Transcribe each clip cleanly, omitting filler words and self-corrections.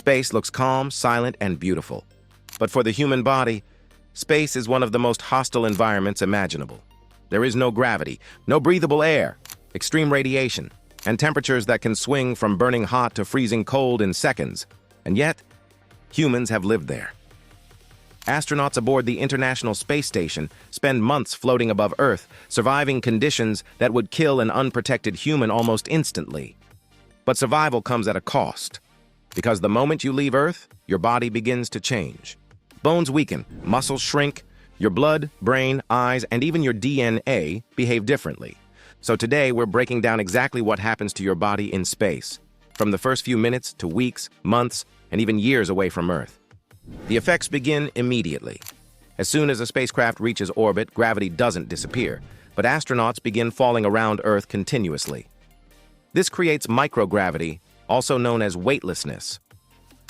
Space looks calm, silent, and beautiful. But for the human body, space is one of the most hostile environments imaginable. There is no gravity, no breathable air, extreme radiation, and temperatures that can swing from burning hot to freezing cold in seconds. And yet, humans have lived there. Astronauts aboard the International Space Station spend months floating above Earth, surviving conditions that would kill an unprotected human almost instantly. But survival comes at a cost, because the moment you leave Earth, your body begins to change. Bones weaken, muscles shrink, your blood, brain, eyes, and even your DNA behave differently. So today, we're breaking down exactly what happens to your body in space, from the first few minutes to weeks, months, and even years away from Earth. The effects begin immediately. As soon as a spacecraft reaches orbit, gravity doesn't disappear, but astronauts begin falling around Earth continuously. This creates microgravity, also known as weightlessness.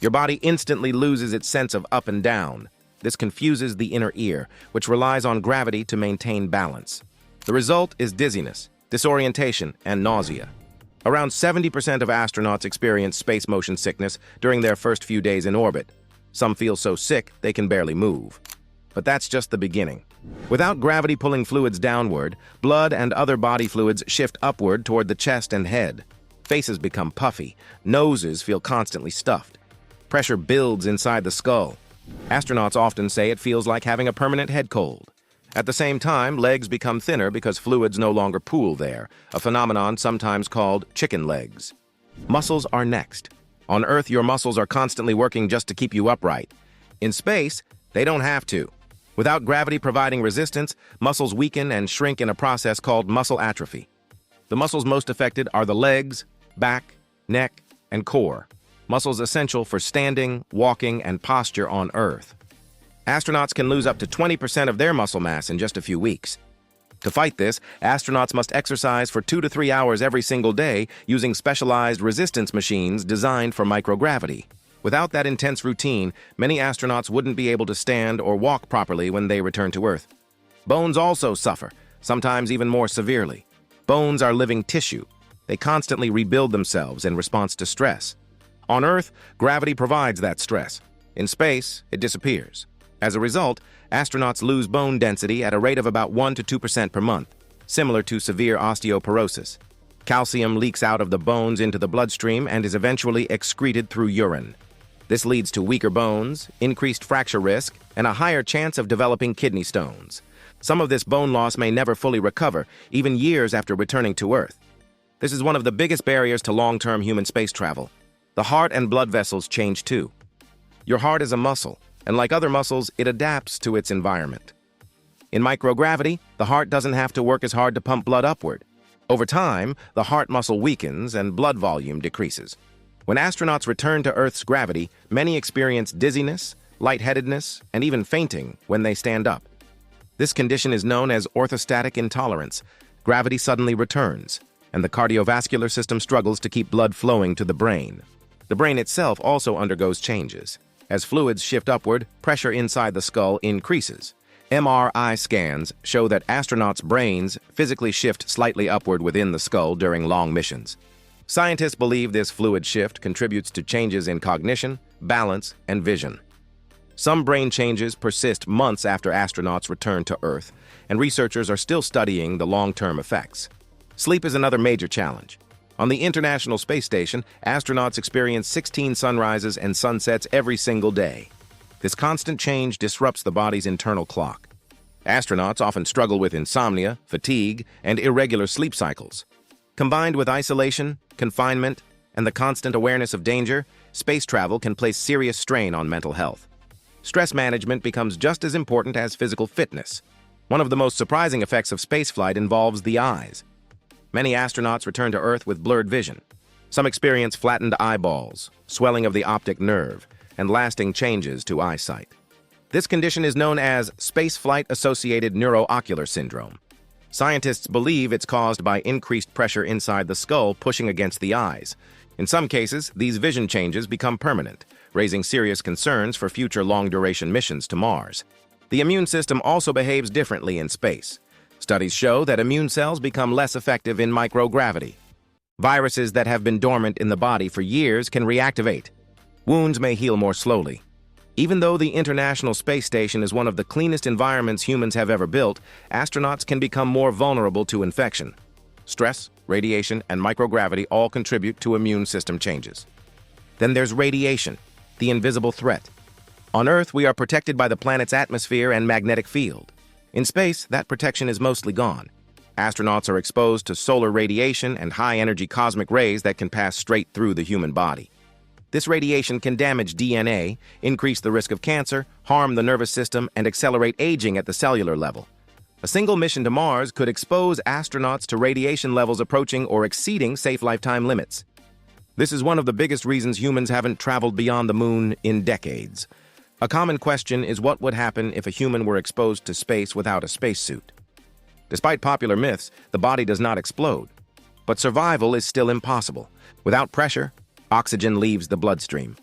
Your body instantly loses its sense of up and down. This confuses the inner ear, which relies on gravity to maintain balance. The result is dizziness, disorientation, and nausea. Around 70% of astronauts experience space motion sickness during their first few days in orbit. Some feel so sick they can barely move. But that's just the beginning. Without gravity pulling fluids downward, blood and other body fluids shift upward toward the chest and head. Faces become puffy, noses feel constantly stuffed. Pressure builds inside the skull. Astronauts often say it feels like having a permanent head cold. At the same time, legs become thinner because fluids no longer pool there, a phenomenon sometimes called chicken legs. Muscles are next. On Earth, your muscles are constantly working just to keep you upright. In space, they don't have to. Without gravity providing resistance, muscles weaken and shrink in a process called muscle atrophy. The muscles most affected are the legs, back, neck, and core, muscles essential for standing, walking, and posture on Earth. Astronauts can lose up to 20% of their muscle mass in just a few weeks. To fight this, astronauts must exercise for 2 to 3 hours every single day using specialized resistance machines designed for microgravity. Without that intense routine, many astronauts wouldn't be able to stand or walk properly when they return to Earth. Bones also suffer, sometimes even more severely. Bones are living tissue. They constantly rebuild themselves in response to stress. On Earth, gravity provides that stress. In space, it disappears. As a result, astronauts lose bone density at a rate of about 1 to 2% per month, similar to severe osteoporosis. Calcium leaks out of the bones into the bloodstream and is eventually excreted through urine. This leads to weaker bones, increased fracture risk, and a higher chance of developing kidney stones. Some of this bone loss may never fully recover, even years after returning to Earth. This is one of the biggest barriers to long-term human space travel. The heart and blood vessels change too. Your heart is a muscle, and like other muscles, it adapts to its environment. In microgravity, the heart doesn't have to work as hard to pump blood upward. Over time, the heart muscle weakens and blood volume decreases. When astronauts return to Earth's gravity, many experience dizziness, lightheadedness, and even fainting when they stand up. This condition is known as orthostatic intolerance. Gravity suddenly returns, and the cardiovascular system struggles to keep blood flowing to the brain. The brain itself also undergoes changes. As fluids shift upward, pressure inside the skull increases. MRI scans show that astronauts' brains physically shift slightly upward within the skull during long missions. Scientists believe this fluid shift contributes to changes in cognition, balance, and vision. Some brain changes persist months after astronauts return to Earth, and researchers are still studying the long-term effects. Sleep is another major challenge. On the International Space Station, astronauts experience 16 sunrises and sunsets every single day. This constant change disrupts the body's internal clock. Astronauts often struggle with insomnia, fatigue, and irregular sleep cycles. Combined with isolation, confinement, and the constant awareness of danger, space travel can place serious strain on mental health. Stress management becomes just as important as physical fitness. One of the most surprising effects of spaceflight involves the eyes. Many astronauts return to Earth with blurred vision. Some experience flattened eyeballs, swelling of the optic nerve, and lasting changes to eyesight. This condition is known as spaceflight-associated neuroocular syndrome. Scientists believe it's caused by increased pressure inside the skull pushing against the eyes. In some cases, these vision changes become permanent, raising serious concerns for future long-duration missions to Mars. The immune system also behaves differently in space. Studies show that immune cells become less effective in microgravity. Viruses that have been dormant in the body for years can reactivate. Wounds may heal more slowly. Even though the International Space Station is one of the cleanest environments humans have ever built, astronauts can become more vulnerable to infection. Stress, radiation, and microgravity all contribute to immune system changes. Then there's radiation, the invisible threat. On Earth, we are protected by the planet's atmosphere and magnetic field. In space, that protection is mostly gone. Astronauts are exposed to solar radiation and high-energy cosmic rays that can pass straight through the human body. This radiation can damage DNA, increase the risk of cancer, harm the nervous system, and accelerate aging at the cellular level. A single mission to Mars could expose astronauts to radiation levels approaching or exceeding safe lifetime limits. This is one of the biggest reasons humans haven't traveled beyond the moon in decades. A common question is what would happen if a human were exposed to space without a spacesuit. Despite popular myths, the body does not explode. But survival is still impossible. Without pressure, oxygen leaves the bloodstream.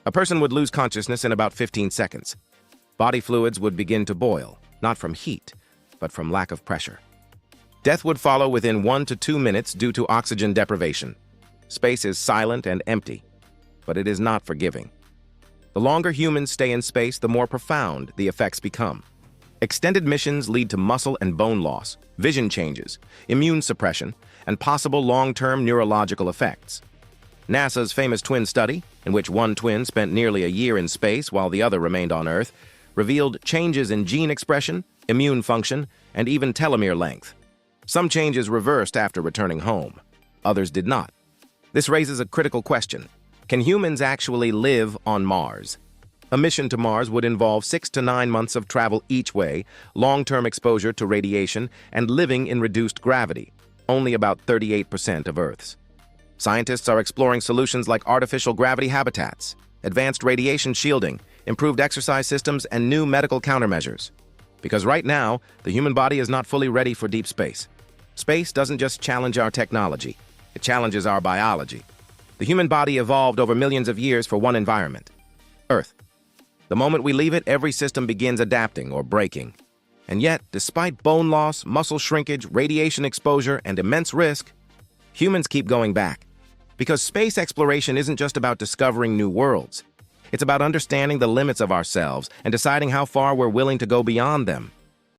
A person would lose consciousness in about 15 seconds. Body fluids would begin to boil, not from heat, but from lack of pressure. Death would follow within 1 to 2 minutes due to oxygen deprivation. Space is silent and empty, but it is not forgiving. The longer humans stay in space, the more profound the effects become. Extended missions lead to muscle and bone loss, vision changes, immune suppression, and possible long-term neurological effects. NASA's famous twin study, in which one twin spent nearly a year in space while the other remained on Earth, revealed changes in gene expression, immune function, and even telomere length. Some changes reversed after returning home. Others did not. This raises a critical question. Can humans actually live on Mars? A mission to Mars would involve 6 to 9 months of travel each way, long-term exposure to radiation, and living in reduced gravity, only about 38% of Earth's. Scientists are exploring solutions like artificial gravity habitats, advanced radiation shielding, improved exercise systems, and new medical countermeasures. Because right now, the human body is not fully ready for deep space. Space doesn't just challenge our technology, it challenges our biology. The human body evolved over millions of years for one environment, Earth. The moment we leave it, every system begins adapting or breaking. And yet, despite bone loss, muscle shrinkage, radiation exposure, and immense risk, humans keep going back. Because space exploration isn't just about discovering new worlds. It's about understanding the limits of ourselves and deciding how far we're willing to go beyond them.